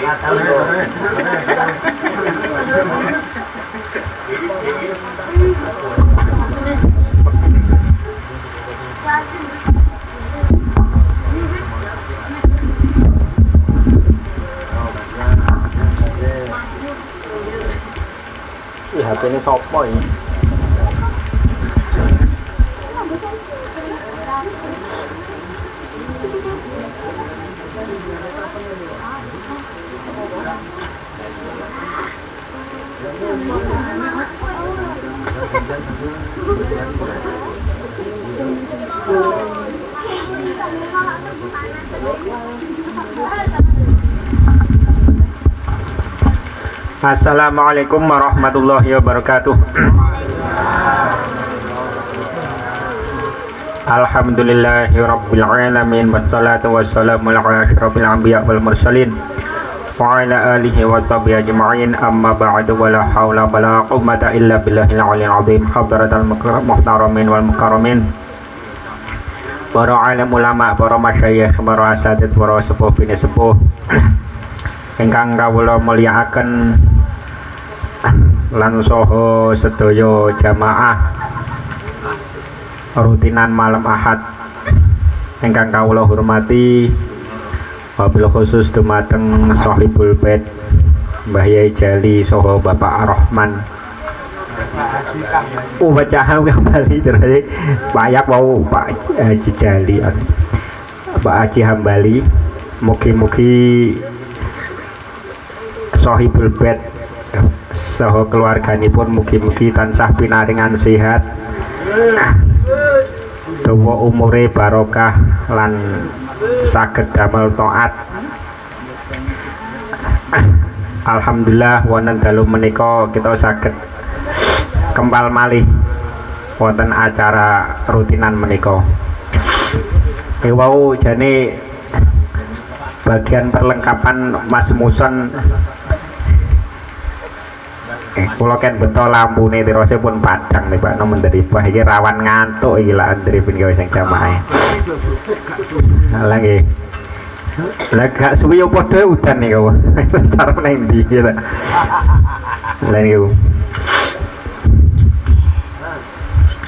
HP ini sopo ini? Assalamualaikum warahmatullahi wabarakatuh. Alhamdulillahirabbil alamin wassalatu wassalamu ala asyrofil anbiya wal mursalin wa ala alihi washabihi ajma'in, amma ba'du, wala haula wala quwwata illa billahil aliyyil azim. Hadratal muhtaramin wal mukarramin, para alim ulama, para masyayikh, para asatidz, para sepuh bini sepuh ingkang kawula mulyakaken lan saha sedaya jamaah rutinan malam Ahad ingkang kawula hormati, wabil khusus dumateng Shahibul Bait Mbah Yai Jali saha Bapak Ar-Rahman. Bacahan kembali terus banyak wau Pak Haji Jali, Pak Haji Hambali, mugi-mugi Shahibul Bait saha keluarganipun mugi-mugi tansah pinaringan sehat, dawa umure barokah lan saged damel taat. Alhamdulillah wonten dalu menika kita saged kempal malih wonten acara rutinan menika. Wau jane bagian perlengkapan Mas Muson. Kula ken beto lampune tirose pun padang nih Pak nomen dari Pak iki rawan ngantuk iki lah andri pun gawe sing jamaah. Lah nggih. Lah gak suwi yo padha udan nih kau. Sarep nang ndi ya. Lah niku.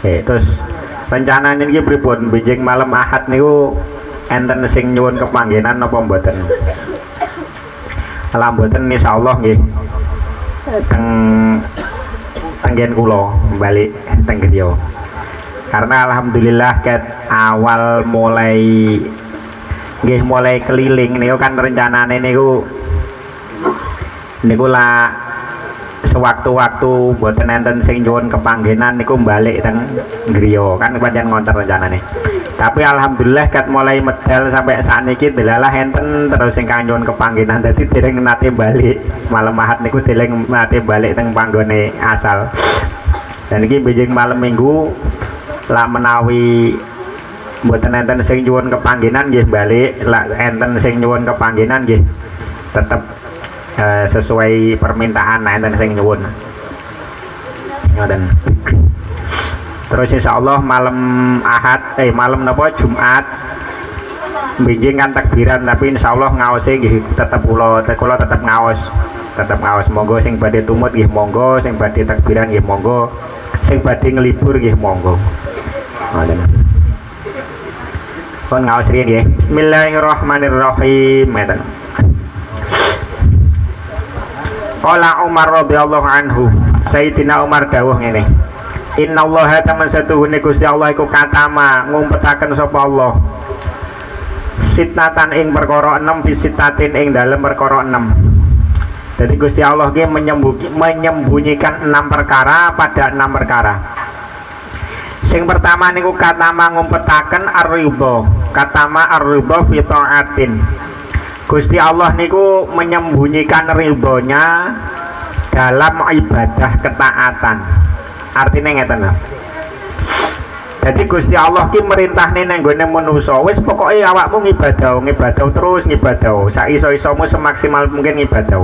Terus rencanane niki pripun benjing malam Ahad niku enten sing nyuwun kepanggenan napa mboten? Lah mboten insyaallah nggih. Tenggen kula balik teng griya. Karena alhamdulillah ket awal mulai keliling niku kan rencanane niku lah sewaktu-waktu mboten enten sing nyuwun kepanggenan niku balik teng griya kan pancen ngonten rencanane. Tapi alhamdulillah kat mulai medal sampai saat niki delalah enten terus ingkang nyuwun kepanggenan, dadi dereng nate balik malam Ahad niku dereng nate balik teng panggone asal. Dan iki benjing malam Minggu lah menawi mboten enten sing nyuwun kepanggenan nggih balik, lah enten sing nyuwun kepanggenan nggih tetep sesuai permintaan enten sing nyuwun. Ngoten. Terus insyaallah malam Ahad malam napa Jumat benjing kan takbiran, tapi insyaallah ngaose nggih tetep kula tetep ngaos. Monggo sing badhe tumut nggih monggo, sing badhe takbiran nggih monggo, sing badhe nglibur nggih monggo. Ngoten. Kon ngaos riyen nggih. Bismillahirrahmanirrahim. Ngoten. Qala Umar radhiyallahu anhu, Sayyidina Umar dawuh ngene. Innallaha taman satuhune Gusti Allah iku katama ngumpetaken sapa Allah sitnatan ing perkara 6 bisitatin ing dalem perkara 6. Jadi Gusti Allah ki menyembunyikan 6 perkara pada 6 perkara. Sing pertama niku katama ngumpetaken ar-ridha. Katama ar-ridha fi ta'atin. Gusti Allah niku menyembunyikan ridhonya dalam ibadah ketaatan. Artinya ngeten lho. Jadi Gusti Allah ki merintahne nang gone manusa, wis pokoke awakmu ngibadah terus ngibadah, sak iso-isomu semaksimal mungkin ngibadah.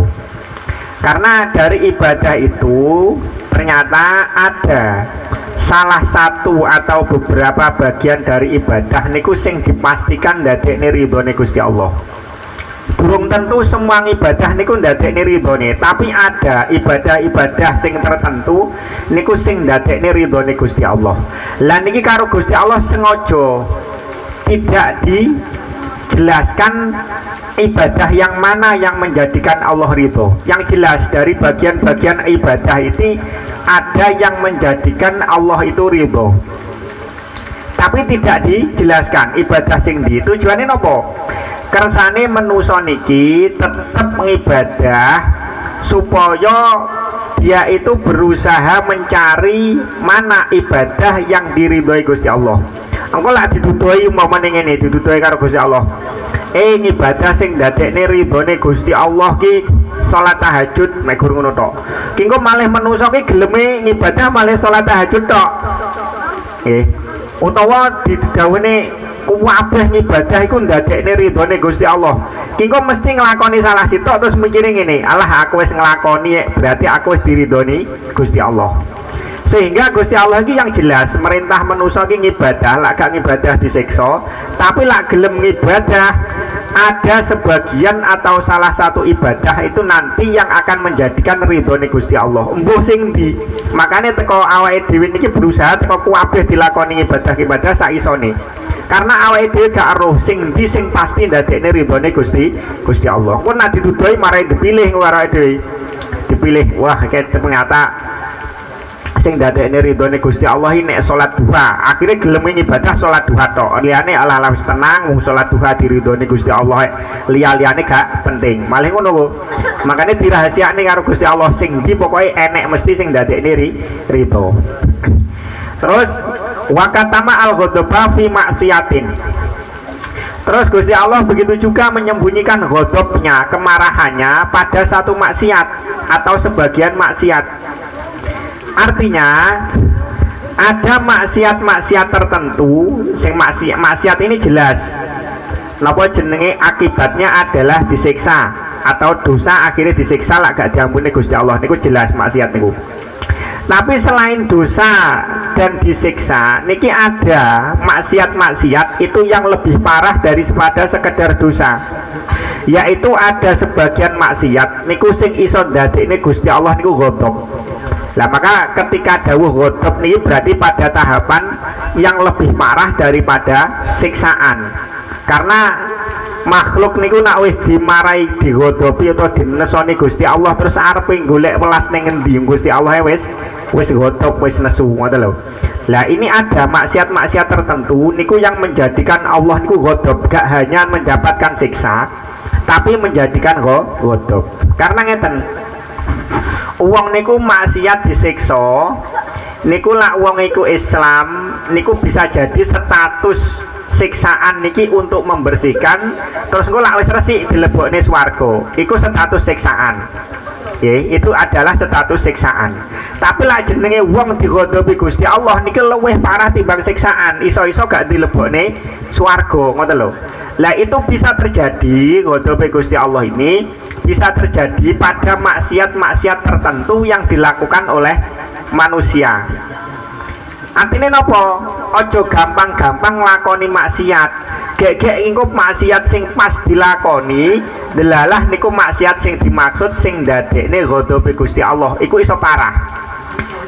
Karena dari ibadah itu ternyata ada salah satu atau beberapa bagian dari ibadah niku sing dipastikan ndadekne ridhone Gusti Allah. durung tentu semua ibadah niku ndadekne ridhone, tapi ada ibadah-ibadah sing tertentu niku sing ndadekne ridhone Gusti Allah. Lah niki karo Gusti Allah sengaja tidak dijelaskan ibadah yang mana yang menjadikan Allah ridho. Yang jelas dari bagian-bagian ibadah itu ada yang menjadikan Allah itu ridho, tapi tidak dijelaskan ibadah sing di tujuannya nopo. Kersane manusa niki tetap mengibadah supaya dia itu berusaha mencari mana ibadah yang diridhoi Gusti Allah. Engko lak dituduhi umpamane ngene, dituduhi karo Gusti Allah, ibadah sing ndadekne ridhone Gusti Allah ki salat tahajud mek guru ngono tok. Ki engko malih manusa ki geleme ngibadah malih salat tahajud tok. Utawa didhawuhne kabeh ngibadah iku ndadekne ridhone Gusti Allah. Ki engko mesti nglakoni salah sitok terus mikire ngene, alah aku wis nglakoni berarti aku wis diridhoni Gusti Allah. Sehingga Gusti Allah ini yang jelas merintah manusia ki ngibadah, lak gak ngibadah disiksa, tapi lak gelem ngibadah ada sebagian atau salah satu ibadah itu nanti yang akan menjadikan ridhone Gusti Allah. Embuh sing ndi? Makanya teko awake dhewe niki berusaha teko kabeh dilakoni ibadah-ibadah sak isone. Karena awake dhewe gak aruh sing ndi sing pasti ndadekne ridhone Gusti Allah. Kok nek dituduhi marai dipilih awake dhewe. Dipilih, wah kayak ternyata sing dadekne ridhone Gusti Allah ini salat duha, akhirnya gelem ibadah salat duha tok. Liyane ala wis tenang mung salat duha diridhone Gusti Allah, liya-liyane gak penting. Malih ngono kok. Makane dirahasiakne karo Gusti Allah sing ndi pokoke enek mesti sing dadekne ridho. Terus wakatama al-ghadaba fi maksiatin. Terus Gusti Allah begitu juga menyembunyikan ghadabnya, kemarahannya pada satu maksiat atau sebagian maksiat. Artinya ada maksiat-maksiat tertentu sing maksiat ini jelas napa jenenge akibatnya adalah disiksa atau dosa akhirnya disiksa lah gak diampuni Gusti Allah niku jelas maksiat niku. Tapi selain dosa dan disiksa niki ada maksiat-maksiat itu yang lebih parah daripada sekedar dosa, yaitu ada sebagian maksiat niku sing iso ndadekne Gusti Allah niku ghadab. Lah maka ketika dawuh ghadab ini berarti pada tahapan yang lebih parah daripada siksaan. Karena makhluk niku nak wis dimarahi, dighadabi atau dinesoni Gusti Allah terus arepe golek welas ning endi Gusti Allah wis ghadab, wis nesu ngoten lho. Lah ini ada maksiat-maksiat tertentu niku yang menjadikan Allah niku ghadab, gak hanya mendapatkan siksa tapi menjadikan ghadab. Karena ngeten, uang niku maksiat disiksa niku lak uang iku Islam niku bisa jadi status siksaan niki untuk membersihkan, terus engko lak wis resik dilebokne swarga iku status siksaan. Itu adalah status siksaan. Tapi lak jenenge wong dighadabi Gusti Allah niki luwih parah timbang siksaan, iso-iso gak dilebokne swarga ngoten lho. Lah itu bisa terjadi, ghadabi Gusti Allah ini bisa terjadi pada maksiat-maksiat tertentu yang dilakukan oleh manusia. Artinya nopo? Ojo gampang-gampang lakoni maksiat. Gek-gek engko maksiat sing pas dilakoni, delalah niku maksiat sing dimaksud sing ndadekne ghadabi Gusti Allah. Iku iso parah.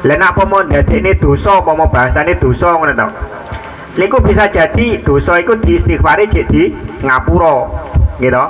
Lah nek apa mau ndadekne dosa, apa mau bahasane dosa ngono to. Niku bisa jadi dosa iku diistighfari jek di ngapura, gitu.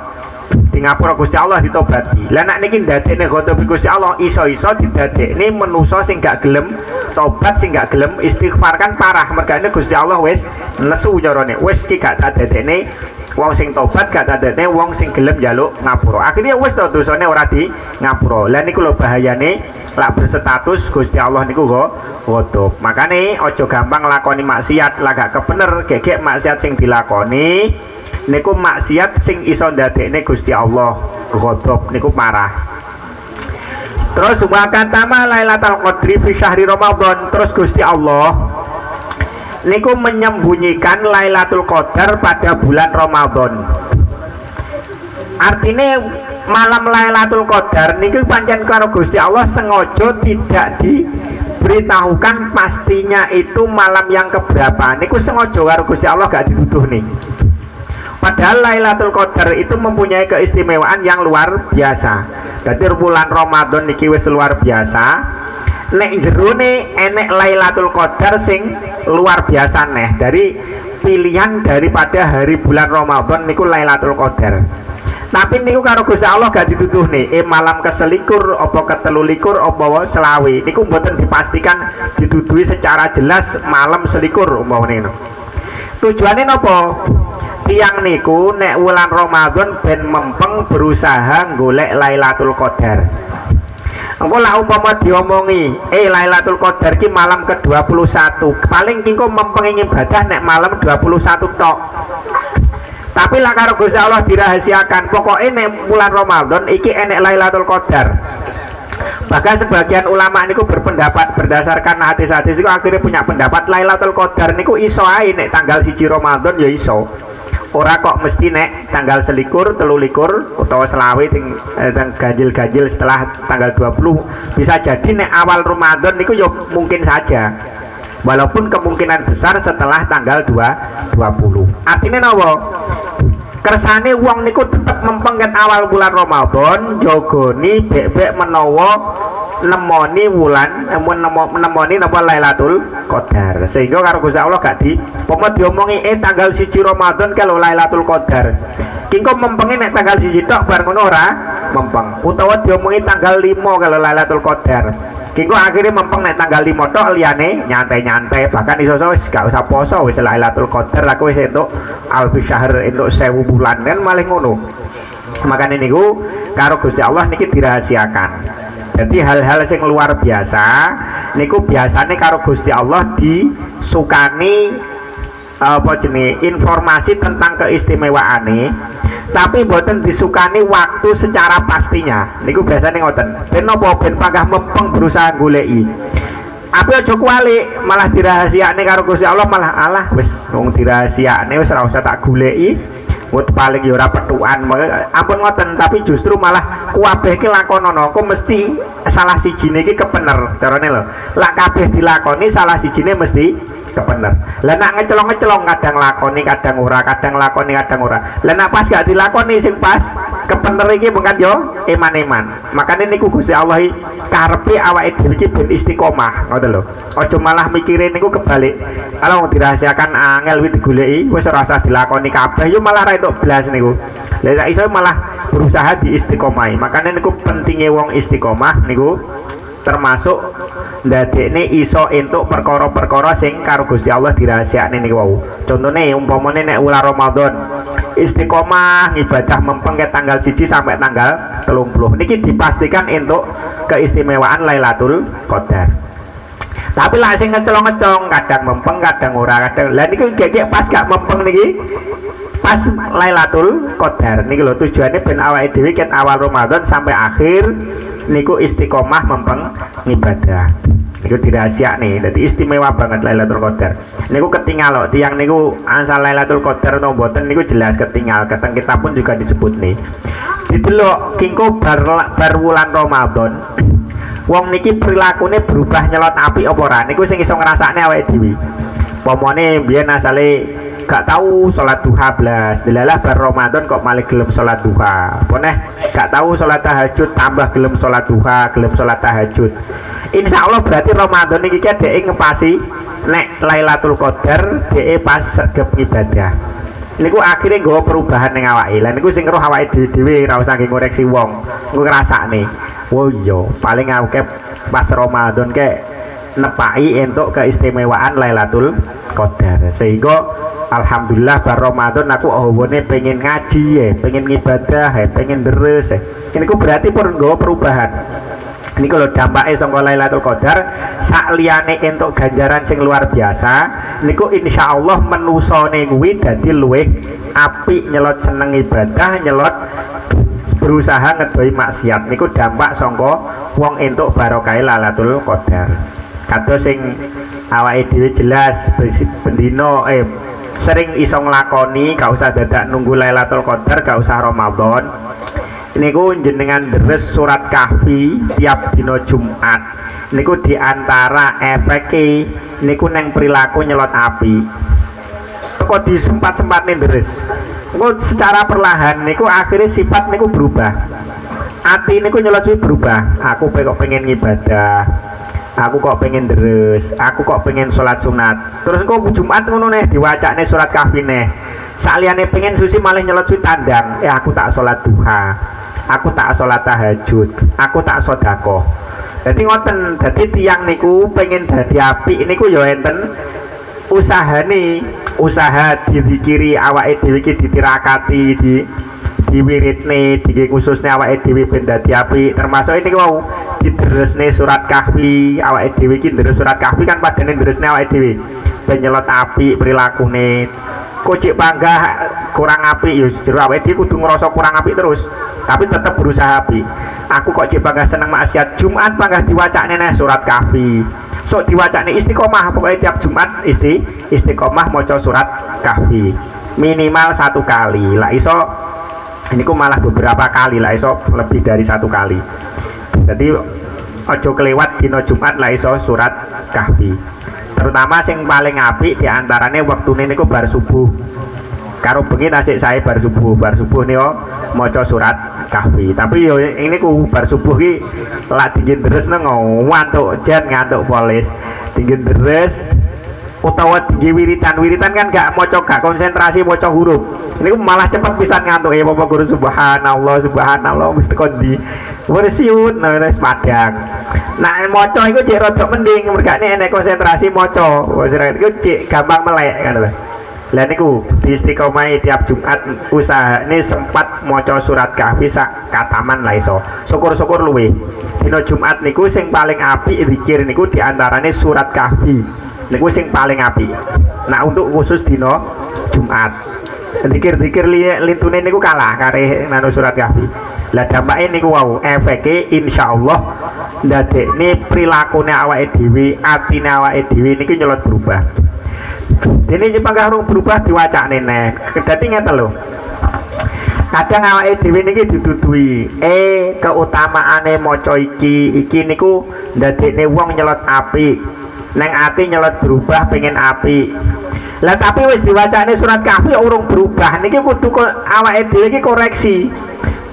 Di ngapura Gusti Allah ditobati. Lah nek niki ndadekne ghadabi Gusti Allah iso-iso didadekne manusa sing gak gelem tobat, sing gak gelem istighfar kan parah. Mergane Gusti Allah wis nesu carane. Wis ki gak dadekne wong sing tobat, gak dadekne wong sing gelem njaluk ngapura. Akhirnya wis to dosane ora di ngapura. Lah niku lho bahayane lak berstatus Gusti Allah niku ghadab. Makane aja gampang lakoni maksiat, lah gak kebener gegek maksiat sing dilakoni niku maksiat sing iso ndadekne Gusti Allah ghadab niku parah. Terus wa katama Lailatul Qadri fi syahri Ramadan. Terus Gusti Allah niku menyembunyikan Lailatul Qadar pada bulan Ramadan. Artinya malam Lailatul Qadar niku pancen karo Gusti Allah sengaja tidak diberitahukan pastinya itu malam yang keberapa. Niku sengaja karo Gusti Allah gak dituduh nih. Padahal Lailatul Qadar itu mempunyai keistimewaan yang luar biasa. Jadi bulan Ramadan niki wis luar biasa. Nek jerone enek Lailatul Qadar sing luar biasa neh dari pilihan daripada hari bulan Ramadan niku Lailatul Qadar. Tapi niku karo Gusti Allah gak dituduh nih malam keselikur apa ketelulikur apa selawi niku mboten dipastikan dituduhi secara jelas malam selikur umpamane. Tujuannya nopo? Tiang niku nek wulan Ramadan ben mempeng berusaha golek Lailatul Qadar. Engko lah umpama diomongi Lailatul Qadar ki malam ke-21 paling kingko mempeng ibadah nek malam 21 tok. Tapi lah karo Gusti Allah dirahasiakan pokoknya nek bulan Ramadan iki enek Lailatul Qadar. Bahkan sebagian ulama niku berpendapat berdasarkan hadis-hadis itu akhirnya punya pendapat Lailatul Qadar niku iso ae nek tanggal 1 Ramadan ya iso. Ora kok mesti nek tanggal selikur, telulikur utawa selawe ganjil-ganjil setelah tanggal 20 bisa jadi nek awal Ramadan niku ya mungkin saja. Walaupun kemungkinan besar setelah tanggal 20. Artinya napa? Kersane wong niku tetep mempengket awal bulan Ramadan jogoni bek-bek menawa nemoni wulan nemoni napa Lailatul Qadar. Sehingga karo Gusti Allah gak pomo diomongi tanggal 1 Ramadan kalau Lailatul Qadar. Kingko mempengi nek tanggal 1 tok bar ngono ora mempeng. Utawa diomongi tanggal 5 kalau Lailatul Qadar. Kingko akhirnya mempeng nek tanggal 5 tok liyane nyantai-nyantai bahkan iso wis gak usah poso wis Lailatul Qadar aku wis entuk alfi syahr entuk 1000 bulan kan malah ngono. Makanya niku karo Gusti Allah niki dirahasiakan. Jadi hal-hal yang luar biasa niku biasanya karo Gusti Allah disukani apa jenis informasi tentang keistimewaane tapi mboten disukani waktu secara pastinya niku biasanya ngoten ben napa ben panggah mempeng berusaha goleki tapi aja kuali malah dirahasiakne karo Gusti Allah malah alah wis wong dirahasiakne wis ora usah tak goleki wut paling ya ora petukan ampun ngoten tapi justru malah kuwabeh ki lakonono kok mesti salah sijine iki kepener carane lho lak kabeh dilakoni salah sijine mesti kepener lah nak ngecelong-ngecelong kadang lakoni kadang ora kadang lakoni kadang ora lah nak pas gak dilakoni sing pas kepener iki bukan yo eman-eman makanya niku Gusti Allah karepe awake dhewe iki ben istiqomah ngoten lho aja malah mikirin niku kebalik kalau dirahasiakan angel wis digoleki wis ora usah dilakoni kabeh yo malah ra entuk blas niku lha sak iso malah berusaha diistiqomahi makanya niku pentingnya wong istiqomah niku termasuk ndadekne iso entuk perkara-perkara sing karo Gusti Allah dirahasiakne niku wau. Contone umpamane nek wulan Ramadan istiqomah ibadah mempeng ke tanggal 1 sampai tanggal 30. Niki dipastikan entuk keistimewaan Lailatul Qadar. Tapi lah sing ngecelong-ngecelong kadang mempeng kadang ora kadang. Lah niku gek pas gak mempeng niki pas Lailatul Qadar niki lho tujuannya ben awake dhewe ket awal Ramadan sampai akhir niku istiqomah mempeng ibadah niku dirahasiakne dadi istimewa banget Lailatul Qadar niku ketinggal lho tiang niku asal Lailatul Qadar no mboten niku jelas ketinggal keteng kita pun juga disebut nih didelok kingko bar wulan Ramadan wong niki perilakunya berubah nyelot api apa ora niku sing iso ngrasakne awake dhewe pomone biyen asale gak tahu sholat duha blas delalah bar Ramadan kok malah gelem sholat duha poneh gak tahu sholat tahajud tambah gelem sholat duha gelem sholat tahajud insya Allah berarti Ramadan ini dhek ngepasi nek Lailatul Qadar dhek pas segep ibadah niku akhirnya nggawa perubahan ning awake lan niku sing roh awake dhewe-dhewe ra usah ngoreksi wong engko ngrasakne oh iya paling akeh pas Ramadan kek nepai entuk keistimewaan Lailatul Qadar sehingga alhamdulillah bar Ramadan aku awone pengen ngaji ya pengen ngibadah ya pengen deres ya ini ku berarti pun nggawa perubahan ini kalau dampaknya sangka Lailatul Qadar sak liyane entuk ganjaran sing luar biasa niku insyaallah menusane kuwi dadi luwih apik nyelot seneng ibadah nyelot berusaha ngedoi maksiat niku dampak sangka wong entuk barokah Lailatul Qadar kados sing awake dhewe jelas bendino sering iso nglakoni gak usah dadak nunggu Lailatul Qadar gak usah Ramadan niku jenengan deres surat Kahfi tiap dino Jumat niku diantara efeke niku neng perilaku nyelot api kok disempat-sempat nih deres engko secara perlahan niku akhirnya sifat niku berubah, ati niku nyelot berubah. Aku kok pengen ngibadah, aku kok pengen deres, aku kok pengen sholat sunat. Terus kok Jumat ngono neh diwacane surat kahfi neh. Saliyane pengen susi malah nyelot tandang, aku tak sholat duha, aku tak sholat tahajud, aku tak sedekah. Jadi ngoten, jadi tiang niku pengen dadi apik niku ya enten usahane, usaha dizikiri awake dhewe iki ditirakati, diwiridne, khususnya awake dhewe ben dadi apik. Termasuk ini wau dideresne surat kahfi, awake dhewe iki deres surat kahfi kan padane deresne awake dhewe ben nyelot apik prilakune. Kocik panggah kurang apik ya jero awake dhewe kudu ngrasa kurang apik terus, tapi tetap berusaha apik. Aku kok cek panggah seneng maksiat, Jumat panggah diwacane neh surat kahfi. Sok diwacane istiqomah, pokoknya tiap Jumat istiqomah maca surat kahfi minimal 1 kali. Lah iso ini ku malah beberapa kali, lah iso lebih dari 1 kali. Jadi ojo kelewat dino Jumat lah iso surat kahfi. Terutama sing paling apik diantaranya waktune niku bar subuh karo bengi tasik saya bar subuh nih maca surat kahfi. Tapi yo ini ku bar subuh ki lak dingin deres nang ngantuk jan ngantuk polis dingin deres utawa tinggi wiritan kan gak konsentrasi maca huruf. Ini malah cepet pisan ngantuk ya Bapak Guru. Subhanallah mesti kondi bersiut wis padang. Nah maca iku cek rada mending mergane enek konsentrasi maca. Wis iku cek gampang melek kan lho. Lah niku di istiqomah tiap Jumat usaha ini sempat maca surat kahfi sak kataman lah iso. Syukur-syukur luwe. Dino Jumat niku sing paling apik zikir niku diantarane surat kahfi. Niku sing paling apik. Nah untuk khusus dino Jumat. Zikir-zikir lintune niku kalah kare nanu surat kahfi. Lah dampake niku wau efeke insyaallah ndadekne prilakune awake dhewe, atine awake dhewe niki nyelot berubah. Ini jepang rung berubah diwacane neh. Dadi ngeten lho. Kadang awake dhewe niki dituduhi keutamaane maca iki niku ndadekne wong nyelot apik. Neng ati nyelot berubah pengen apik. Lah tapi wis diwacane surat kahfi urung berubah. Niki kudu awake dhewe iki koreksi.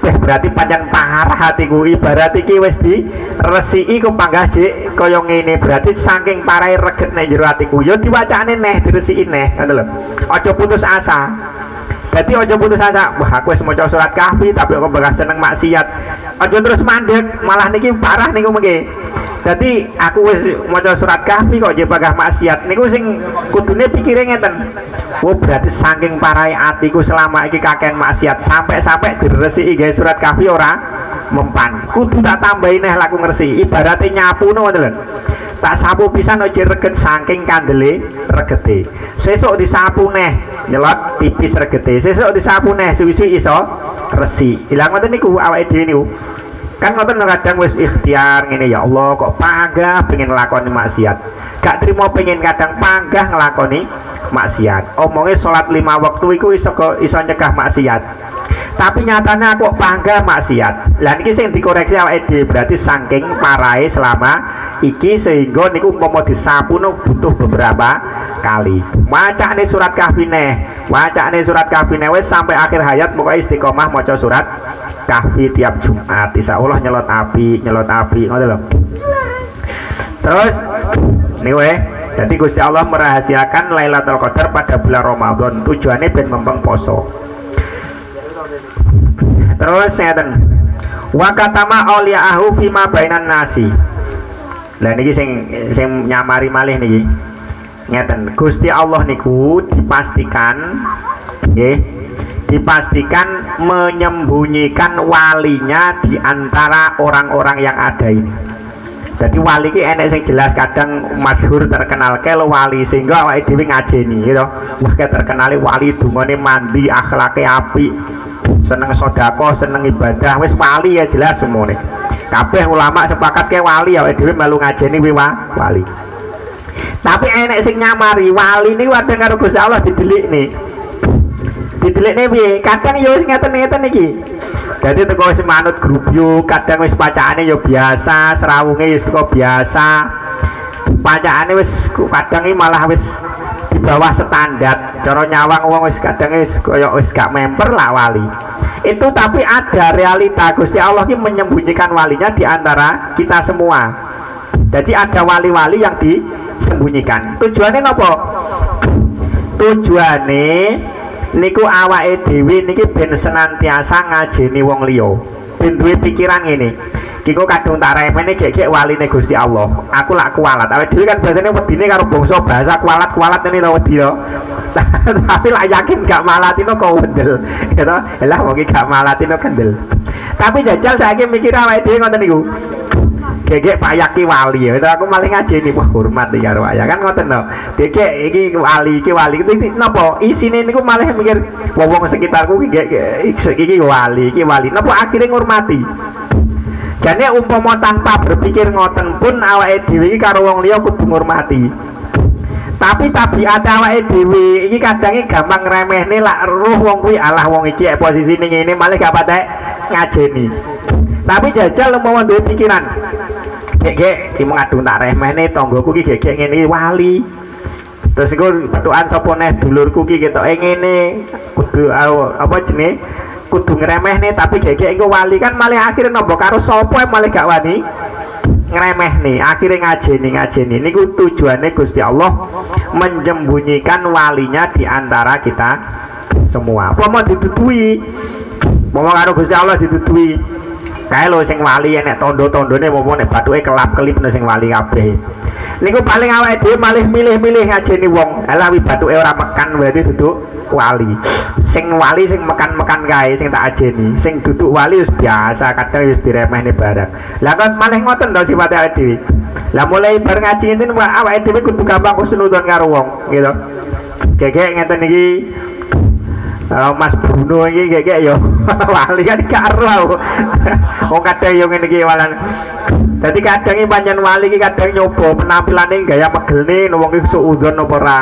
Berarti panjang parah hatiku, ibarat iki wis diresiki kok panggah jek kaya ngene. Berarti saking parahe regetne jero atiku ya diwacane neh diresiki neh ngono lho. Aja putus asa. Dadi aja putus asa, wah aku wis maca surat kahfi tapi kok bakal seneng maksiat. Aja terus mandek, malah niki parah niku mengke. Dadi aku wis maca surat kahfi kok jek bakal maksiat. Niku sing kudune pikire ngeten. Oh berarti saking parahe atiku selama iki kakean maksiat sampai diresiki gawe surat kahfi ora mempan. Kudu tak tambahi neh laku ngresiki. Ibarate nyapu ngono lho. Tak sapu pisan aja reget saking kandele regete. Sesuk disapu neh nyelot tipis regete. Sesuk disapu neh suwi-suwi iso resik. Ilang ngoten niku awake dhewe niku. Kan ngoten kadang wis ikhtiar ngene ya Allah kok panggah pengen nglakoni maksiat. Gak trimo pengen kadang panggah nglakoni maksiat. Omongnya sholat 5 waktu iku iso nyegah maksiat. Tapi nyatanya aku panggah maksiat. Lah niki sing dikoreksi awake dhewe berarti saking parahe selama iki sehingga niku umpama disapu butuh beberapa kali. Wacane surat kahfi neh, wis sampai akhir hayat pokoknya istiqomah maca surat kahfi tiap Jumat. Insyaallah nyelot api ngono lho. Terus niku jadi Gusti Allah merahasiakan Lailatul Qadar pada bulan Ramadan, tujuannya ben mempeng poso. Terus ngeten. Wa katama auliyaahu fima bainan nasi. Lah niki sing nyamari malih niki. Ngeten, Gusti Allah niku dipastikan nggih, dipastikan menyembunyikan walinya di antara orang-orang yang ada ini. Jadi wali ki enek sing jelas kadang masyhur terkenal kelo wali sehingga awake dhewe ngajeni gitu. Wah terkenale wali dungane mandi, akhlake apik, seneng sedekah, seneng ibadah, wis wali ya jelas semuanya. Kabeh ulama sepakat ke wali awake dhewe melu ngajeni kuwi wali. Tapi enek sing nyamari wali niku kadang karo Gusti Allah didelikne. Didelikne piye? Kadang ya wis ngeten-ngeten iki. Jadi teko wis manut grup kadang wis bacaane ya biasa, serawunge wis kok biasa. Bacaane wis kadang iki malah wis bawah standar. Cara nyawang wong wis kadang wis kaya wis gak member lah wali. Itu tapi ada realita Gusti Allah ini menyembunyikan walinya di antara kita semua. Jadi ada wali-wali yang disembunyikan. Tujuannya apa? Tujuannya niku awake dhewe niki ben senantiasa ngajeni wong liya. Ben duwe pikiran ngene. Kiko kadung tak remene gek-gek waline Gusti Allah. Aku lak kualat. Awake dhewe kan biasanya wedine karo bangsa bahasa kualat-kualat ngene to wedi to. Tapi lak yakin gak malatino kok wendel. Gitu. Lah wong iki gak malatino kendel. Tapi jajal saiki mikir awake dhewe ngoten niku. Gek Pak Yaki wali ya. Itu aku malah ngajeni hormat iki karo Ayah kan ngoten to. Gek iki wali napa isine niku malah mikir wong sekitarku iki wali. Napa akhirnya ngurmati. Jane umpama tanpa berpikir ngoten pun awake dhewe iki karo wong liya kudu ngurmati. Tapi tabiat awake dhewe iki kadang gampang remehne lak roh wong kuwi alah wong iki posisine ngene malah gak patek ngajeni. Tapi jajal umpama duwe pikiran gek iki ngadung tak remehne tanggoku iki gek ngene wali. Terus iku petukan sapa neh dulurku iki ketoke ngene kudu apa jenenge kudu ngremehne tapi gek engko wali kan malah akhirnya nombok karo sapa malah gak wani ngremehne akhirnya ngajeni niku tujuannya Gusti Allah menyembunyikan walinya di antara kita semua. Apa mau ditutui mau karo Gusti Allah ditutui kae lho sing wali enek tondo-tondone apa nek bathuke kelap-kelip sing wali kabeh. Niku paling awake dhewe malih milih-milih ngajeni wong. Alah wi bathuke ora mekan berarti duduk wali. Sing wali sing mekan-mekan kae sing tak ajeni. Sing duduk wali wis biasa kadang wis diremehne barang. Lah kan malih ngoten to sifate awake dhewe. Lah mulai bar ngaji ngene awake dhewe kudu gampang husnudzon karo wong gitu. Gek ngeten iki Mas Bruno iki gek yo wali kan karo. Wong kadang yo ngene iki walan. Dadi kadang iki pancen wali iki kadang nyoba penampilane gaya megelne wong iki suudzon apa ora.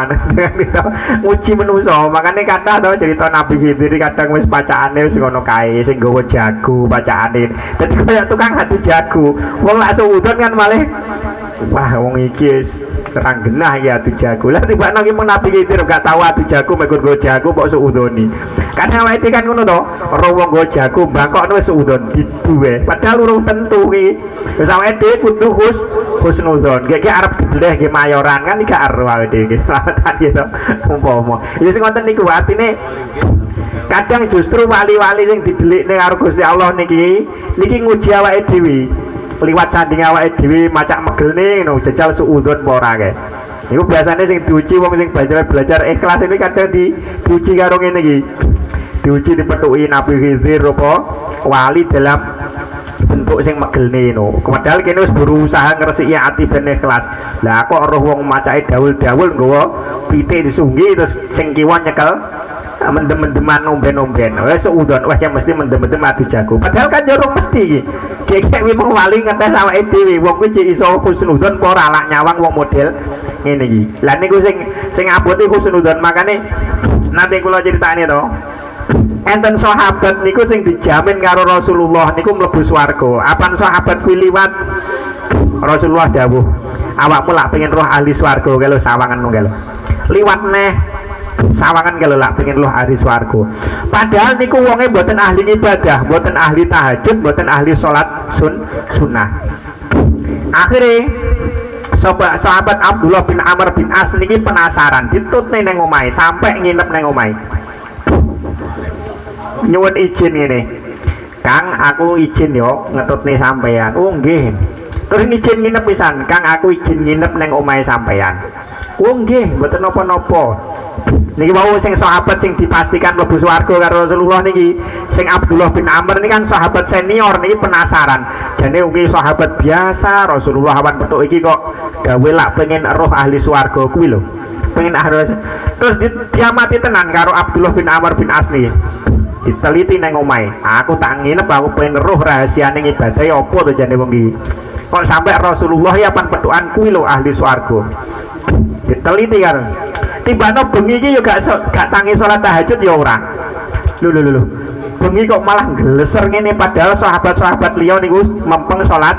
Nguji menungso. Makane kathah to cerita Nabi Khidir kadang wis bacaane wis ngono kae sing nggawa jago bacaane. Dadi kaya tukang adu jago. Wong lak suudzon kan malah wah wong iki terang genah ya adu jago. Lah tibane iki Nabi Khidir gak tau adu jago mek nggo jago kok suudzoni. Kadang awake kan ngono to, ora wong nggo jago bangkokno wis suudzon gitu wae. Padahal urung tentu iki. Wis awake dhewe kudu husnudzon. Gek arep dibeleh ge mayoran kan iki gak ero awake dhewe iki. Selamatan gitu umpama. Ya sing ngoten niku artine kadang justru wali-wali sing didelikne karo Gusti Allah niki nguji awake dhewe. Liwat sanding awake dhewe macak megelne ngono jajal suudzon apa ora kae. Iku biasanya sing diuji wong sing belajar ikhlas ini kadang diuji karo ngene iki. Diuji dipethuki Nabi Khidir apa wali dalam bentuk sing megelne ngono. Padahal kene wis berusaha ngresiki ati ben ikhlas. Lah kok roh wong macake dawul-dawul nggawa pitik disunggi terus sing kiwa nyekel mendem-mendeman omben-omben. Wes suudzon wah mesti mendem-mendem adu jago. Padahal kan yo mesti iki. Kek memang wali ngetes awake dhewe. Wong kuwi cek iso husnudzon apa ora lak nyawang wong model ngene iki. Lah niku sing abot iku husnudzon. Makane nanti kula critane to. Enten sahabat niku sing dijamin karo Rasulullah niku mlebu swarga. Apan sahabat kuwi liwat Rasulullah dawuh, awakmu lak pengen roh ahli swarga kalau sawangan ngono liwat neh sawangan kalau lak pengen roh ahli swarga. Padahal niku wonge mboten ahli ibadah, mboten ahli tahajud, mboten ahli salat sunnah. Akhirnya sahabat Abdullah bin Amr bin As niki penasaran, ditutne nang omahe sampai nginep nang omahe. Nyuwun izin ngene. Kang, aku izin yo ngetutne sampeyan. Oh nggih. Terus izin nginep pisan. Kang, aku izin nginep nang omahe sampeyan. Oh nggih, mboten napa-napa. Niki wau sing sahabat sing dipastikan mlebu swarga karo Rasulullah niki, sing Abdullah bin Amr ini kan sahabat senior niki penasaran. Jane ugi sahabat biasa Rasulullah awan petuk iki kok gawe lak pengen roh ahli swarga kuwi lho. Pengen ahli. Terus diamati tenan karo Abdullah bin Amr bin As niki. Diteliti nang omahe. Aku tak nginep aku pengen roh rahasiane ibadah ya apa to jane wong iki. Kok sampai Rasulullah ya pan petukan kuwi lho ahli swarga. Diteliti kan. Tibane bengi iki yo gak tangi salat tahajud ya ora. Lho. Bengi kok malah gleser ngene padahal sahabat-sahabat liya niku mempeng salat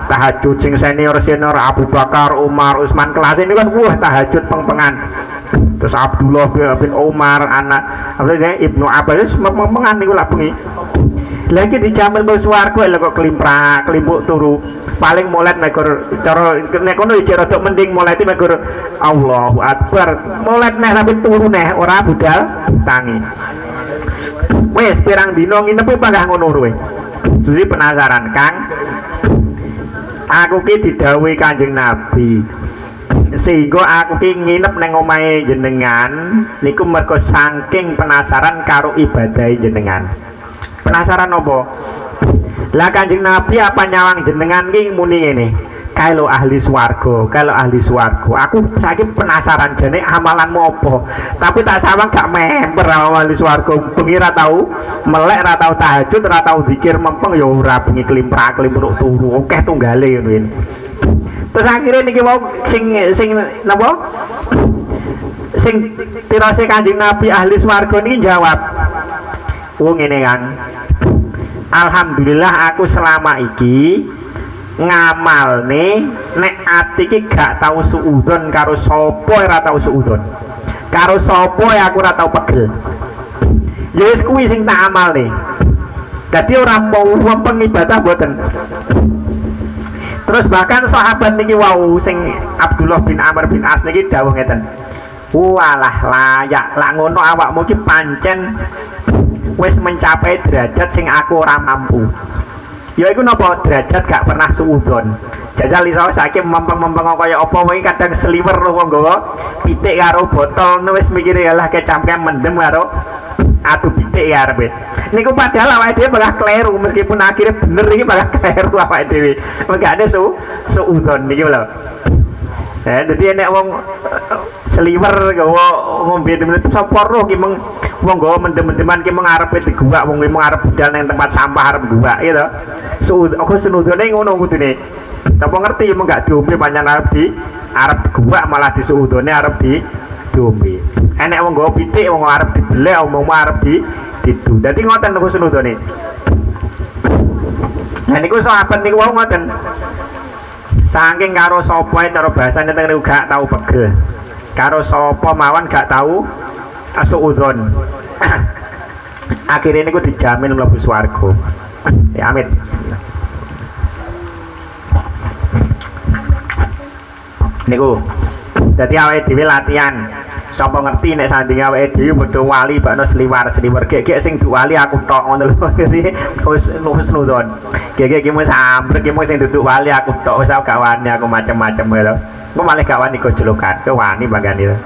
tahajud sing senior Abu Bakar, Umar, Utsman kelas ini kan wah tahajud peng-pengan. terus Abdullah bin Umar anak Ibnu Abbas mengan niku lak bengi lagi dijamin bos swarga lho kok kelimprak kelimpuk turu paling molet mekur cara nek kono iki rada mending molet mekur Allahu Akbar molet neh tapi turu neh ora budal tangi wis pirang dino nginep panggah ngono kowe suwi penasaran Kang aku ki didhawuhi Kanjeng Nabi sehingga aku ki nginep nang omahe jenengan niku mergo saking penasaran karo ibadah jenengan. Penasaran apa? Lah Kanjeng Nabi apa nyawang jenengan ki muni ngene. Kalau ahli swarga, kalau ahli swarga. Aku saiki penasaran jane amalanmu apa. Tapi tak sawang gak member ahli swarga. Bengi ra tau melek, ra tau tahajud, ra tau zikir mempeng ya ora bengi klimprak klimpuk turu. Akeh tunggale ngono. Terus akhirnya niki mau sing napa? Sing tirose Kanjeng Nabi ahli swarga niki jawab. Oh ngene Kang. Alhamdulillah aku selama iki ngamal nih nek ati iki gak tau suudon karo sapa ora tau suudon. Karo sapa aku ora tau pegel. Ya wis kuwi sing tak amal nih. Dadi ora mau pengibadah mboten. Terus bahkan sahabat niki wau sing Abdullah bin Amr bin As niki dawuh ngeten. Walah layak lak ngono awakmu ki pancen wis mencapai derajat sing aku ora mampu. Ya iku napa derajat gak pernah suudon. Jajal iso saiki mempeng-mempeng kaya apa wae kadang sliwer wong nggawa pitik karo botol wis mikire lah kecampean mendem karo adu pitik ya arep. Niku padahal awake dhewe malah kleru meskipun akhirnya bener iki malah kleru awake dhewe. Enggak ada suudon niki lho. Jadi nek wong sliwer gawa ngombe temen sapa roh ki mung wong gawa mendem-mendeman ki mung arepe diguwak wong mung arep budal nang tempat sampah arep guwak gitu. Aku senudone ngono kudune. Sapa ngerti mung gak diombe pancen arep diguwak malah disuudone arep diombe. Enek wong gawa pitik wong arep dibelek wong arep didu. Dadi ngoten niku senudone. Lah niku sahabat niku wau ngoten. Saking karo sapa cara bahasane teng niku gak tau pegel. Karo sapa mawon gak tau suudzon. Akhirnya niku dijamin mlebu swarga. Ya amit. Niku dadi awake dhewe latihan. Sapa ngerti nek sanding awake dhewe padha wali bakno sliwer gek sing duwali aku tok ngono lho. Wis nudzon. Gek iki mung sambrek iki mung sing duduk wali aku tok wis gak wani aku macem-macem lho. Kok malah gak wani gojlokan, ke wani bagani lho.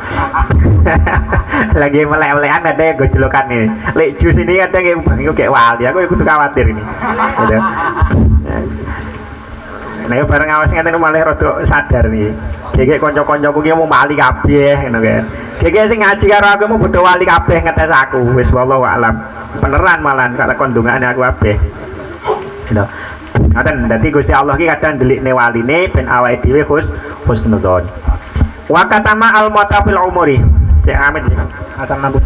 Lagi melek-melekan ada gojlokan ini. Lek jus ini ada iku kayak wali, aku ikut khawatir ini. Gitu. Nah, bareng awas ngene malah rada sadar nih. Gek kanca-kancaku ki mau wali kabeh ngono kae. Gek sing ngaji karo aku mau bodho wali kabeh ngetes aku. Wis wallahu alam. Beneran malah kok kondungane aku kabeh. Gitu. Ngaten dadi Gusti Allah ki kadang delikne waline ben awake dhewe husnudzon. Wa katama al mauta fil umuri. Cek amit ya. Atam nambut.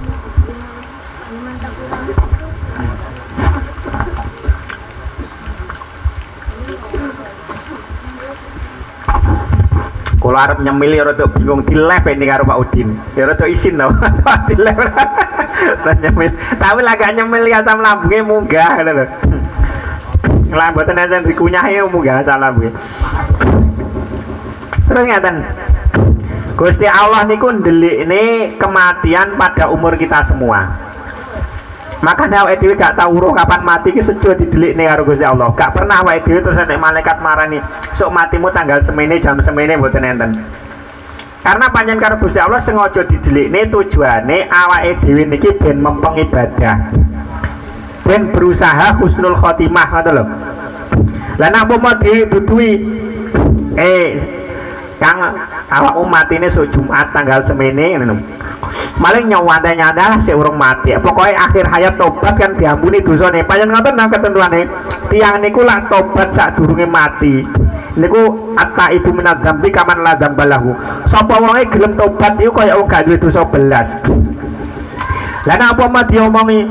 Kalau arep nyemil ya rada bingung dilep ini karo Pak Udin. Ya rada isin to. Dilep. Nyemil. Tapi lah gak nyemil asam lambunge munggah ngono lho. Lah mboten enten dikunyahi munggah asam lambunge. Terus ngaten. Gusti Allah niku ndelikne kematian pada umur kita semua. Makanya awake dhewe gak tau roh kapan mati ki sejo didelikne karo Gusti Allah. Gak pernah awake dhewe terus nek malaikat marani, "Sok matimu tanggal semene jam semene," mboten enten. Karena panjen karo Gusti Allah sengaja didelikne tujuane awake dhewe niki ben mempeng ibadah. Ben berusaha husnul khotimah ngoten lho. Lah nek umpama diduduhi Kang awak umat ini sok Jumat tanggal semene ngono. Maling nyawanda-nyanda lah sik urung mati. Pokoknya akhir hayat tobat kan diampuni dosane. Panjen ngoten nang ketentuane. Tiyang niku lak tobat sadurunge mati. Niku atta ibu minadzambi kaman la dzambalahu. Sapa wonge gelem tobat iku kaya wong gak duwe dosa belas. Lah nek apa mah diomongi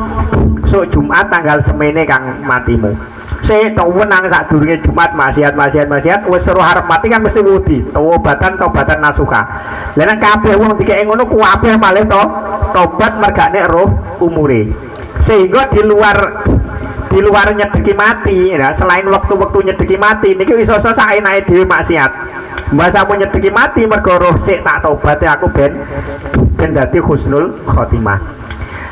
sok Jumat tanggal semene Kang matimu. sik wenang sadurunge Jumat maksiat wis seru harap mati kan mesti wedi tobatan nasuha. Lah nek kabeh wong dikek ngono kabeh malih to tobat mergane roh umure. Sehingga di luar nyedeki mati ya, selain waktu-waktu nyedeki mati niki iso saenake dhewe maksiat. Mbasa mau nyedeki mati mergo roh sik tak tobat aku ben dadi husnul khotimah.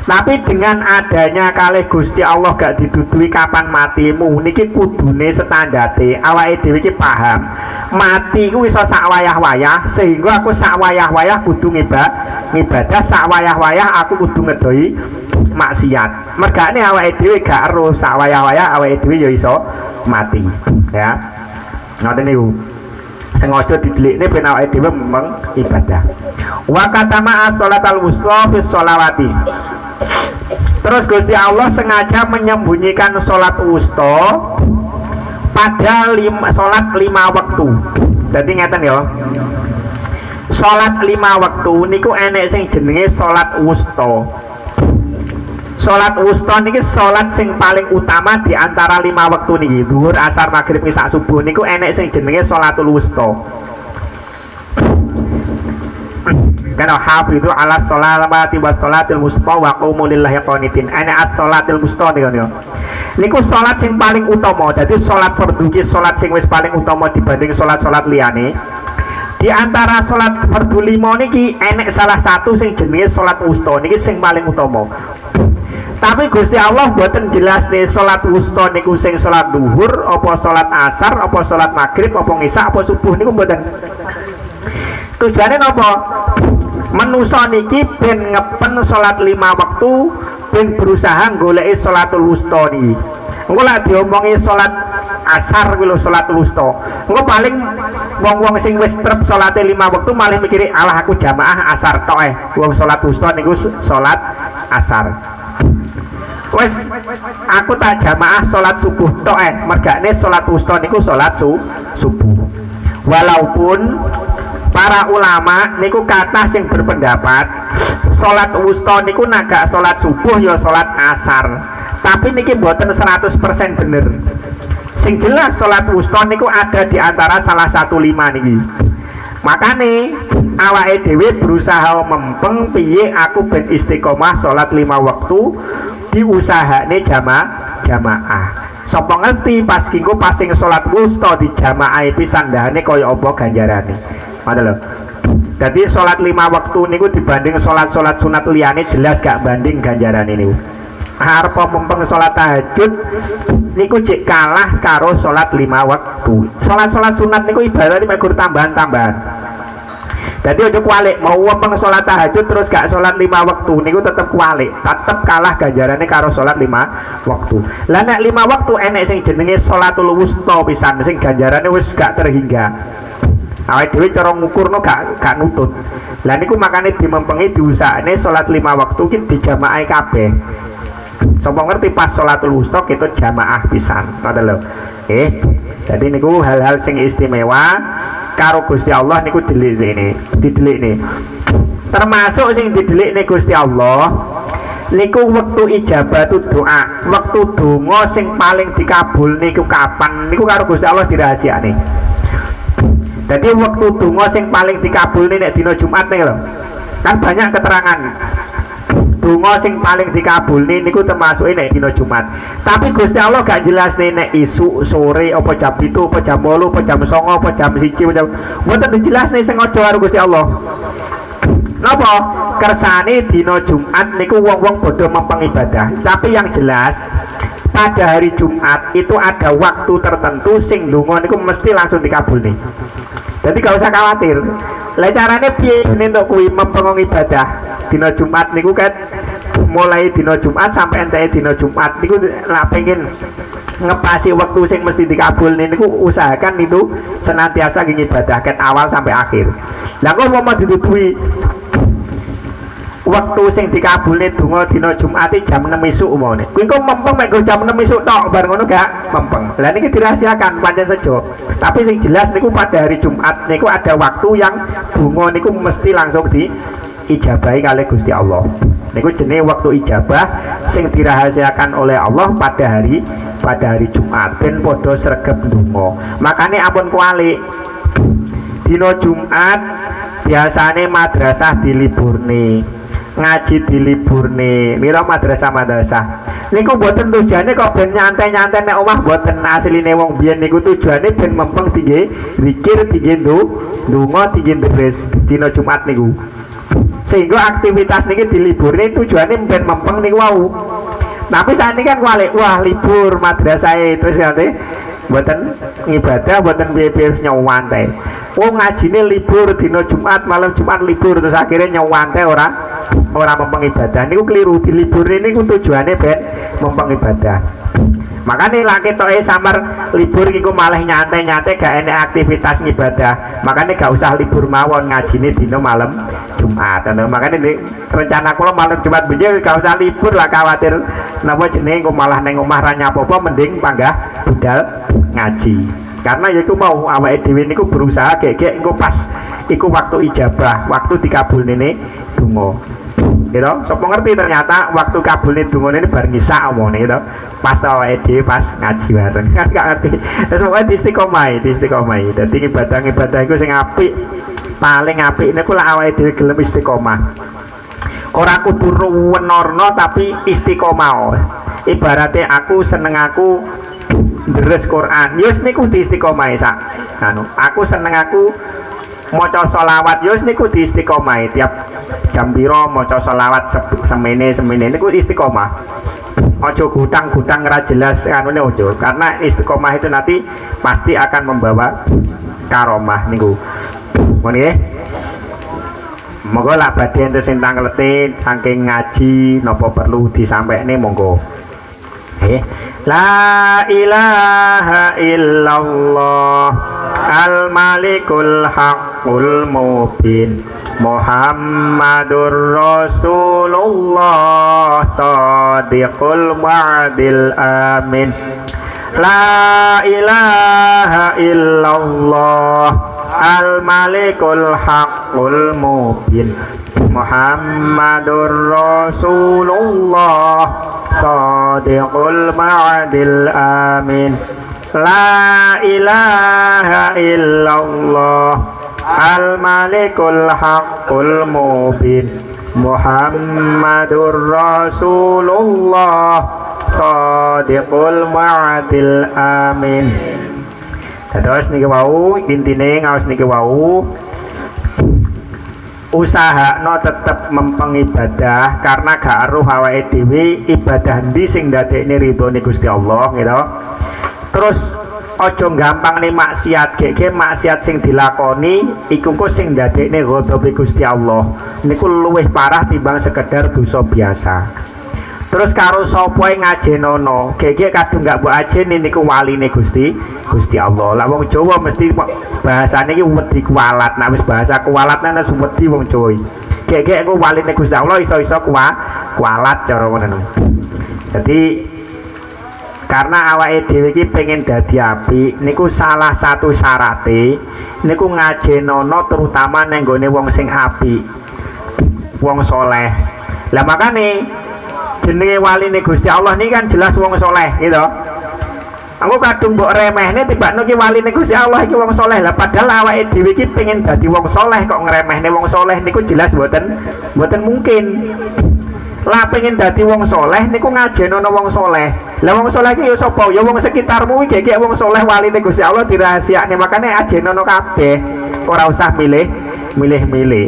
Tapi dengan adanya kalih Gusti Allah gak didudui kapan matimu niki kudune standarte awake dhewe iki paham mati ku iso sak wayah-wayah, sehingga aku sak wayah-wayah kudu ngibadah, sak wayah-wayah aku kudu ngedoi maksiat. Mergane awake dhewe gak ero sak wayah-wayah awake dhewe ya iso mati ya. Ngoten niku sengaja didelikne ben awake dhewe memang ibadah. Wa katama as-sholatal wusta fi sholawati. Terus Gusti Allah sengaja menyembunyikan sholat wusta pada sholat 5 waktu. Jadi ngeten ya, sholat 5 waktu niku enek sing jenenge sholat wusta. Sholat wusta niki sholat sing paling utama di antara 5 waktu niki, zuhur, asar, maghrib, isya, subuh niku enek sing jenenge sholatul wusta. Karena hafizu ala sholati wa sholatil wusta wa qumu lillahi qanitin. Ana as-sholatil wusta niku sholat sing paling utama. Jadi sholat fardhu ki sholat sing wis paling utama dibanding sholat-sholat liyane. Di antara sholat fardhu 5 niki enek salah satu sing jenenge sholat wusta niki sing paling utama. Tapi Gusti Allah mboten jelas nih sholat wusta niku sing sholat duhur, apa sholat asar, apa sholat maghrib, apa isya, apa subuh niku mboten. Tujuannya apa? Manusa niki ben ngepen sholat 5 waktu, ben berusaha goleki sholatul wusta niki. Engko lak diomongi sholat asar kuwi lho sholatul wusta. Engko paling wong-wong sing wis trep sholate 5 waktu malah mikiri alah aku jamaah asar tok wong sholat wusta niku sholat asar. Wes aku tak jamaah sholat subuh tok mergane sholat wusta niku sholat subuh. Walaupun para ulama niku kata sing berpendapat sholat wusta niku naga sholat subuh ya sholat asar, tapi niki mboten 100% bener. Sing jelas sholat wusta niku ada di antara salah satu 5 niki. Makane awake dhewe berusaha mempeng piye aku ben istiqomah sholat 5 waktu diusahane jamaah. Sapa ngerti pas kingko pasing sholat wusta di jamaah pisan ndahane kaya apa ganjarane. Ada loh. Jadi sholat 5 waktu niku dibanding sholat sunat liyane jelas gak banding ganjaran ini. Harap mempeng sholat tahajud niku cek kalah karo sholat 5 waktu. Sholat sunat niku ibaratnya megur tambahan. Jadi ojo kualik mau mempeng sholat tahajud terus gak sholat 5 waktu niku tetep kualik, tetep kalah ganjarannya karo sholat 5 waktu. Lah nek 5 waktu enek sing jenenge sholatul wusta pisan sing ganjarannya wis gak terhingga. Awake dhewe cara ngukurno gak nutut. Lah niku makane dimempengi diusahane salat 5 waktu ki dijamaah kabeh. Sapa ngerti pas salatul wusta kita jamaah pisan. Ngoten lho. Jadi niku hal-hal sing istimewa karo Gusti Allah niku didelikne. Termasuk sing didelikne Gusti Allah niku wektu ijabatu doa, wektu donga sing paling dikabul niku kapan? Niku karo Gusti Allah dirahasiakne. Jadi waktu donga sing paling dikabulne nek dina Jumat nih lho. Kan banyak keterangan. Donga sing paling dikabulne niku termasuk nek dina Jumat. Tapi Gusti Allah gak jelas nek isu sore apa jam 7 apa jam 8 apa jam 9 apa jam 1 apa jam mboten dijelas nih sengaja karo Gusti Allah. Napa? Kersane dina Jumat niku wong-wong padha mempeng ibadah. Tapi yang jelas pada hari Jumat itu ada waktu tertentu sing donga niku mesti langsung dikabulne. Jadi gak usah khawatir. Lah carane piye entuk kuwi mempeng ibadah dina Jumat niku kan mulai dina Jumat sampai entek dina Jumat niku lak pengen ngepasi waktu sing mesti dikabulne niku usahakan itu senantiasa ngibadah ket awal sampai akhir. Lah kok mau ditutupi waktu sing dikabulne donga dina Jumat jam 6 esuk umone. Kuwi kok mempeng mek jam 6 esuk tok bar ngono gak mempeng. Lah niki dirahasiakan pancen sejo. Tapi sing jelas niku pada hari Jumat niku ada waktu yang donga niku mesti langsung ijabahi kali Gusti Allah. Niku jenenge waktu ijabah sing dirahasiakan oleh Allah pada hari Jumat ben padha sregep ndonga. Makane ampun kuali dina Jumat biasane madrasah diliburne, ngaji diliburne, mira madrasah niku mboten tujuane kok ben nyantai-nyantai nek omah, mboten. Asline wong biyen niku tujuane ben mempeng tinggi zikir, tinggi ndonga, tinggi deres dina Jumat niku. Sehingga aktivitas niki diliburne tujuane ben mempeng niku wau. Tapi saat ini kan wah libur madrasah terus nanti mboten ngibadah, mboten piye-piye nyawantai. Wong ngajine libur dina Jumat, malam Jumat libur terus akhirnya nyawantai ora mempeng ibadah. Niku keliru, diliburne niku tujuane ben mempeng ibadah. Makanya laki toke samar libur iku malah nyantai-nyantai gak enek aktivitas ngibadah. Makanya gak usah libur mawon ngajine dina malam Jumat. Makanya ini rencana kula malam Jumat benjing gak usah libur lah, khawatir napa jenenge kok malah neng omah ra nyapo-apa, mending panggah budal ngaji. Karena yaitu mau awake dhewe niku berusaha gek engko pas iku waktu ijabah, waktu dikabulne donga. Gitu, sapa ngerti ternyata waktu kabulne donga ini bar ngisa omone gitu. Pas awake dhewe pas ngaji bareng. Kan gak ngerti. Terus pokoke istiqomah. Dadi ibadah iku sing apik, paling apik niku lek awake dhewe gelem istiqomah. Ora kudu wenorno tapi istiqomah. Ibaratnya aku seneng aku deres Quran, yus niku di istiqomah sak. Aku seneng aku maca selawat, yus niku di istiqomah. Tiap jam piro maca selawat semene niku istiqomah. Ojo gudang ra jelas anune ojo, karena istiqomah itu nanti pasti akan membawa karomah niku. Ngono nggih. Monggo lak badhe enten sing tanglete saking ngaji napa perlu disampaikne monggo. La ilaha illallah al-malikul haqqul mubin Muhammadur Rasulullah sadiqul wa'dil amin. La ilaha illallah al-malikul haqqul mubin Muhammadur Rasulullah sadiqul wa'dil amin. La ilaha illallah al-malikul haqqul mubin Muhammadur Rasulullah sadiqul wa'dil amin. Terus niki wau intine ngaos niki wau usahakno tetep mempeng ibadah, karena gak aruh awake dhewe ibadah ndi sing ndadekne ridhone Gusti Allah gitu. Terus ojo gampang nih maksiat, gek maksiat sing dilakoni iku kok sing ndadekne ghadabe Gusti Allah niku luwih parah timbang sekedar dosa biasa. Terus karo sapa ngajenono, gek kadung gak mbok ajeni niku waline Gusti Allah. Lah wong Jawa mesti bahasane iki wedi kualat. Nek wis bahasa kualat nang wedi wong Jawa. Gek ku waline Gusti Allah iso-iso kualat cara ngono. Jadi karena awake dhewe iki pengen dadi apik niku salah satu syarate niku ngajenono terutama nang gone wong sing apik, wong soleh. Lah makane jenenge waline Gusti Allah niki kan jelas wong soleh gitu. Aku kadung mbok remehne tibakno ki waline Gusti Allah iki wong soleh. Lah padahal awake dhewe iki pengen dadi wong soleh kok ngremehne wong soleh niku jelas mboten mungkin. Lah pengen dadi wong soleh niku ngajenono wong soleh. Lah wong soleh iki ya sapa? Ya wong sekitarmu iki gek wong soleh waline Gusti Allah dirahasiakne. Makane ajenono kabeh. Ora usah milih-milih.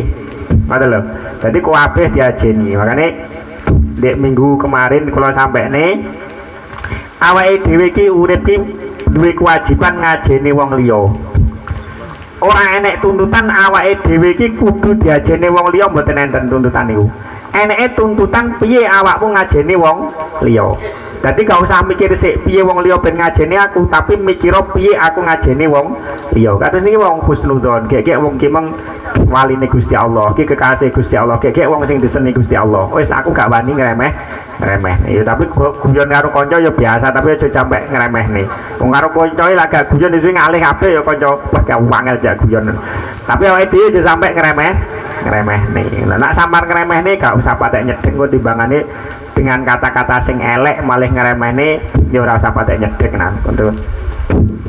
Ngoten lho. Dadi kabeh diajeni. Makane dek minggu kemarin kula sampekne awake dhewe iki urip ki duwe kewajiban ngajeni wong liya. Ora enek tuntutan awake dhewe iki kudu diajeni wong liya, mboten enten tuntutan niku. Eneke tuntutan piye awakmu ngajeni wong liya. Dadi gak usah mikir sik piye wong liya ben ngajeni aku, tapi mikir piye aku ngajeni wong liya. Kados niki wong husnudzon, gek wong ki meng waline Gusti Allah, iki kekasih Gusti Allah, gek wong sing diseni Gusti Allah. Wis aku gak wani ngremeh. Ya tapi guyon karo kanca ya biasa, tapi aja sampe ngremehne. Wong karo kancae lak gak guyon dhewe ngalih kabeh ya kanca wah gak wangel jak guyon. Tapi awake dhewe aja sampe ngremehne. Lah nek sampean ngremehne gak usah patek nyedek kok timbangane dengan kata-kata sing elek malih ngremehne ya ora usah patek nyedek nah untuk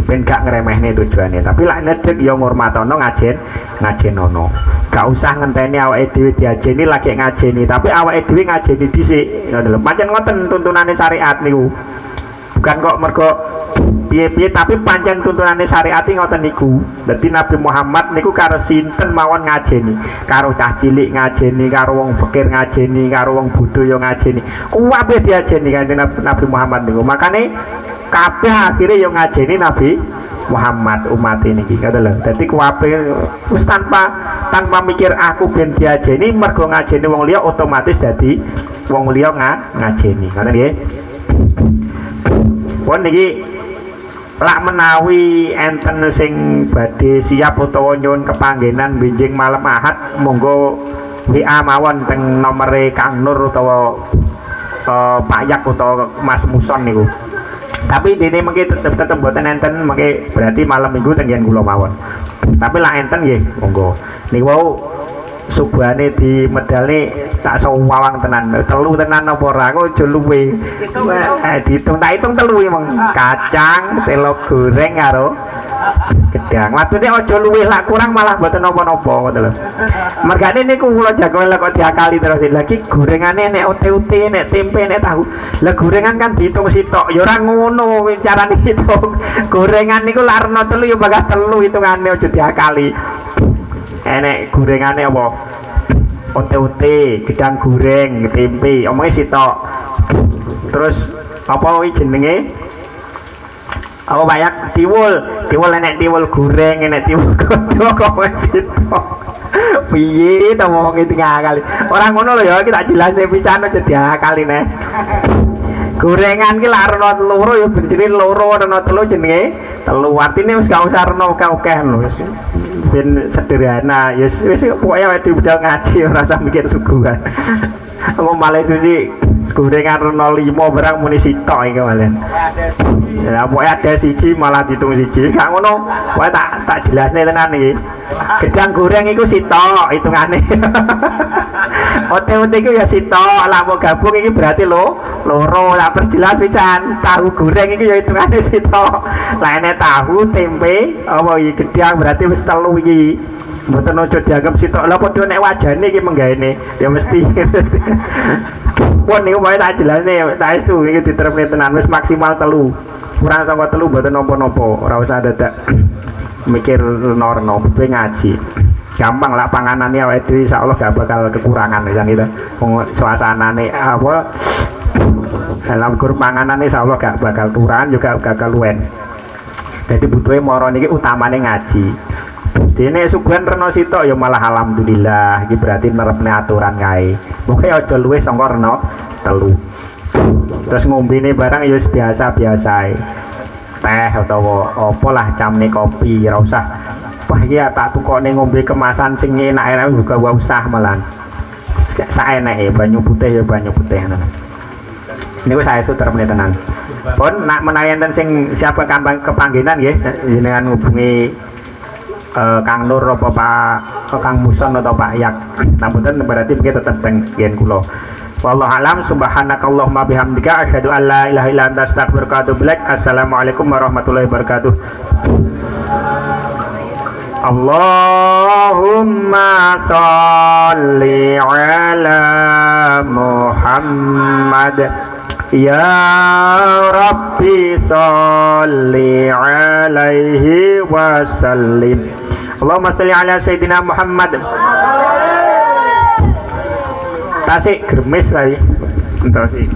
ben gak ngremehne tujuane. Tapi lak nyedek ya ngurmatono ngajenono. Gak usah ngenteni awake dhewe diajeni lagi ngajeni, tapi awake dhewe ngajeni dhisik. Ngoten lho. Pancen ngoten tuntunane syariat niku. Bukan kok mergo piye-piye tapi pancen tuntunane syariat ngoten niku. Dadi Nabi Muhammad niku karo sinten mawon ngajeni, karo cah cilik ngajeni, karo wong fakir ngajeni, karo wong bodho yo ngajeni. Kuwabe diajeni kanjeng Nabi Muhammad niku. Makane kabeh akhire yo ngajeni Nabi Muhammad umat ini ngoten lho. Dadi kuwabe wis tanpa mikir aku ben diajeni mergo ngajeni wong liya otomatis dadi wong liya ngajeni. Ngoten nggih. Pun niki lak menawi enten sing badhe siap utawa nyuwun kepanggenan benjing malam Ahad monggo WA mawon teng nomere Kang Nur utawa Pak Yak utawa Mas Muson niku. Tapi dene mengki tetep mboten enten mengki berarti malam Minggu teng yen kula mawon. Tapi lak enten nggih monggo. Niku wau subuhane di medalne tak sawang tenan. Telu tenan apa ora kok aja luwe. Diitung tak hitung telu mong. Kacang, telo goreng karo gedang. Maksudnya aja luwe lak kurang malah mboten napa-napa ngoten lho. Mergane niku kula jagoan lek kok diakali terus. Lagi gorengane nek ote-ote, nek tempe, nek tahu. Lah gorengan kan diitung sitok. Ya ora ngono carane hitung. Gorengan niku lak rena telu ya bakal telu hitungane aja diakali. Enek gorengane apa? Ote-ote, gedang goreng, tempe, omongnya sitok. Terus apa jenenge? Apa banyak tiwul enek tiwul goreng, enek tiwul godhog kok wis sitok. Piye to ngomong iki kali. Ora ngono lho ya, kita jelasne pisan aja diakali neh. Gorengan ki lak rena loro ya benjine loro rena telu jenenge telu. Artine wis gak usah rena akeh-akeh lho. Ben sederhana ya wis pokoke awake dhewe budal ngaji ora usah mikir suguhan. Apa malah susi gorengan rena 5 barang muni sitok iki malen. Ya pokoke ada siji malah ditung siji. Gak ngono, pokoke tak jelasne tenan iki. Gedang goreng iku sitok hitungane. Ote-ote iku ya sitok, lak mau gabung iki berarti loro. Lak perjelas pisan, tahu goreng iki ya hitungane sitok. Lah enek tahu, tempe, apa iki gedang berarti wis telu iki. Mboten aja dianggap sitok. Lah padha nek wajane iki menggaene ya mesti. Pun niku wae tak jelasne, tak estu iki diterapne tenan wis maksimal telu. Kurang saka telu mboten napa-napa, ora usah dadak mikir reno-reno, ngaji. Gampang lah panganannya awake dhewe insyaallah gak bakal kekurangan pisan gitu. Wong suasanane apa dalam grup panganane insyaallah gak bakal kurang juga gak keluwen. Jadi butuhe moro niki utamane ngaji. Dene suguhan reno sitok ya malah alhamdulillah iki berarti nerepne aturan kae. Pokoke aja luwih saka reno telu. Terus ngombene barang ya biasa-biasae. Teh utawa apalah camne kopi ora usah wah iki tak tukokne ngombe kemasan sing enak-enak juga gak usah malan. Saeneke banyu putih ya banyu putih ngono. Niku saya suter meneh tenan. Pun nak menawi enten sing siap kepanggenan nggih jenengan ngubungi Kang Nur apa Pak Kang Muson atau Pak Yak. Namun berarti begitu tetap yen kula. Wallahu alam subhanakallahumma bihamdika asyhadu an la ilaha illa anta astaghfiruka wa atubu ilaik. Assalamualaikum warahmatullahi wabarakatuh. Allahumma sholli ala Muhammad ya Rabbi sholli alaihi wasallim. Allahumma sholli ala Sayyidina Muhammad. Tasik germes tadi entah sih.